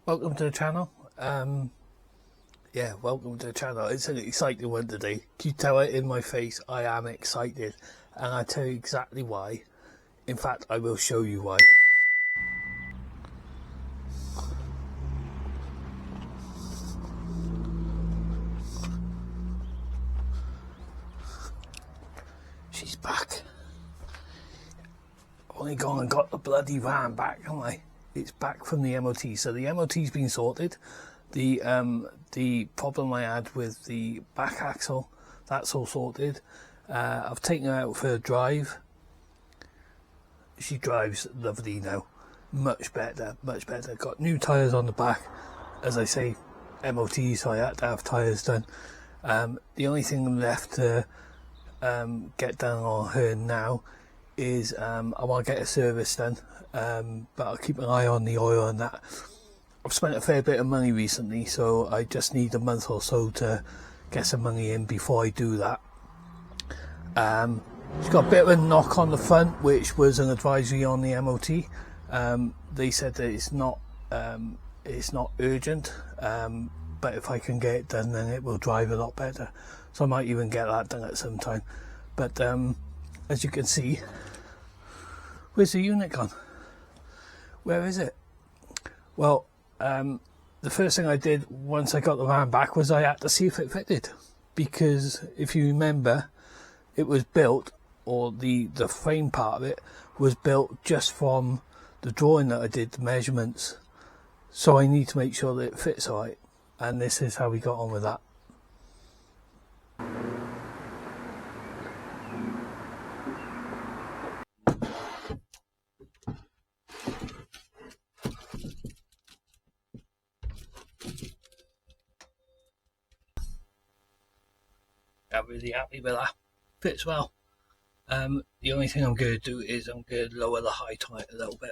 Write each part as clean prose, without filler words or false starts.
Welcome to the channel. Welcome to the channel. It's an exciting one today. Can you tell it in my face? I am excited, and I'll tell you exactly why. In fact, I will show you why. She's back. I've only gone and got the bloody van back, haven't I? It's back from the MOT, so the MOT's been sorted. The problem I had with the back axle, that's all sorted. I've taken her out for a drive. She drives lovely now, much better. Got new tyres on the back, as I say, MOT, so I had to have tyres done. The only thing left to get done on her now is I want to get a service done. But I'll keep an eye on the oil and that. I've spent a fair bit of money recently, so I just need a month or so to get some money in before I do that. It's got a bit of a knock on the front, which was an advisory on the MOT. They said that it's not urgent, but if I can get it done, then it will drive a lot better. So I might even get that done at some time. But as you can see, where's the unit gone? Where is it? Well, the first thing I did once I got the van back was I had to see if it fitted, because if you remember, it was built, or the frame part of it was built just from the drawing that I did, the measurements. So I need to make sure that it fits alright, and this is how we got on with that. I'm really happy with that. Fits well. The only thing I'm going to do is I'm going to lower the height on it a little bit.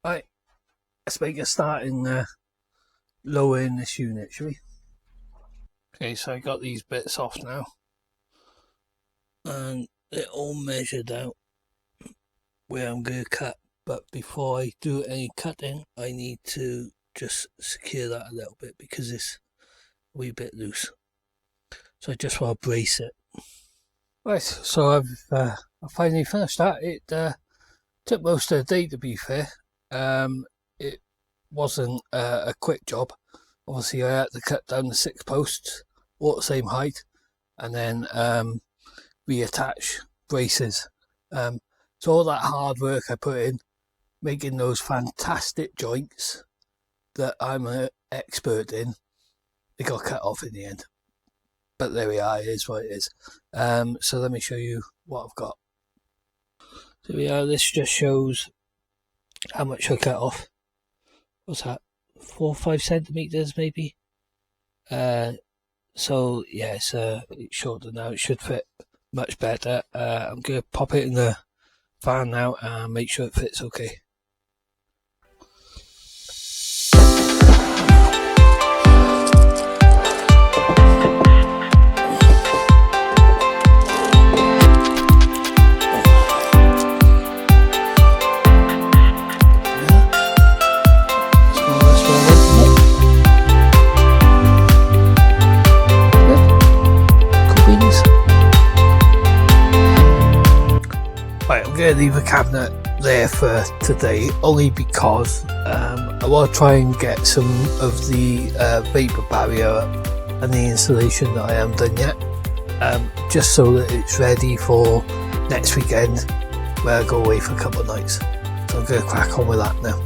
Right, let's make a start in lowering this unit, shall we? Okay, so I got these bits off now, and they're all measured out where I'm going to cut. But before I do any cutting, I need to just secure that a little bit because it's a wee bit loose. So I just want to brace it. Right, so I've finally finished that. It took most of the day, to be fair. It wasn't a quick job. Obviously I had to cut down the 6 posts, all the same height, and then reattach braces. So all that hard work I put in, making those fantastic joints that I'm an expert in, they got cut off in the end. But there we are, it is what it is. So let me show you what I've got. So we are, this just shows how much I cut off. What's that? 4 or 5 centimeters maybe? So yeah, it's shorter now, it should fit much better. I'm going to pop it in the van now and make sure it fits okay. Right, I'm going to leave a cabinet there for today, only because I want to try and get some of the vapor barrier up and the insulation that I haven't done yet, just so that it's ready for next weekend where I go away for a couple of nights. So I'm going to crack on with that now.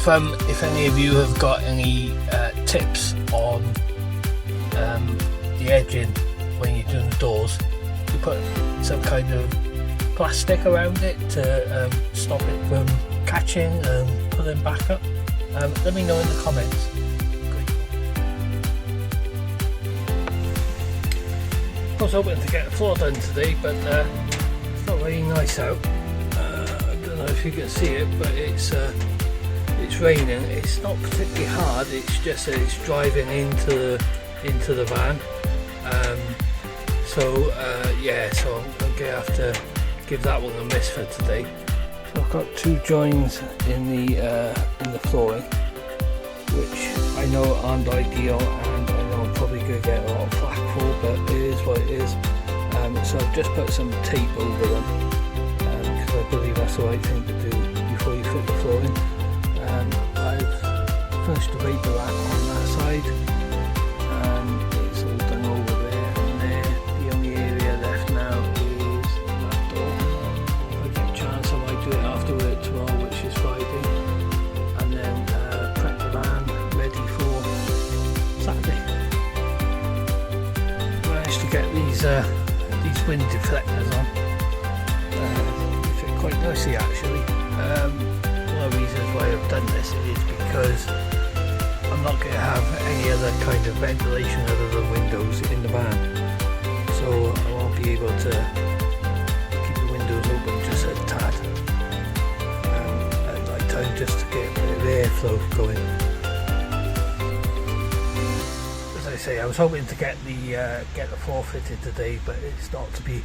if any of you have got any tips on the edging when you're doing the doors, you put some kind of plastic around it to stop it from catching and pulling back up. Let me know in the comments. I was hoping to get the floor done today, but it's not very nice out. I don't know if you can see it, but it's raining. It's not particularly hard. It's just that it's driving into the van. Yeah, so I'm gonna have to give that one a miss for today. So I've got 2 joins in the flooring, which I know aren't ideal, and I know I'm probably gonna get a lot of flack for, but it is what it is. So I've just put some tape over them because I believe that's the right thing to do before you fit the flooring. I've finished the vapor rack on that side, and it's all done over there and there. The only area left now is that door. If I get a chance, I might do it after work tomorrow, which is Friday, and then prep the van ready for Saturday. I managed to get these wind deflectors on. They fit quite nicely actually. One of the reasons why I've done this is because I'm not going to have any other kind of ventilation other than windows in the van, so I won't be able to keep the windows open just a tad at night time, just to get a bit of airflow going. As I say, I was hoping to get the floor fitted today, but it's not to be,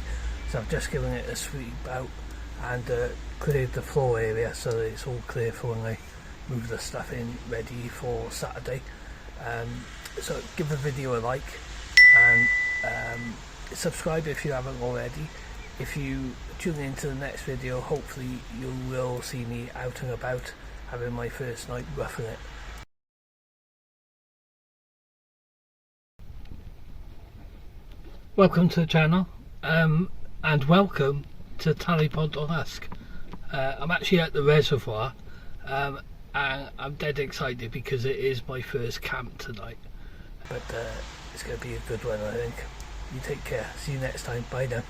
so I've just given it a sweep out and cleared the floor area so that it's all clear for when I move the stuff in ready for Saturday. So give the video a like and subscribe if you haven't already. If you tune into the next video, hopefully you will see me out and about having my first night roughing it. Welcome to the channel, and welcome to Tallypod.ask. I'm actually at the reservoir, and I'm dead excited because it is my first camp tonight. But it's going to be a good one, I think. You take care. See you next time. Bye now.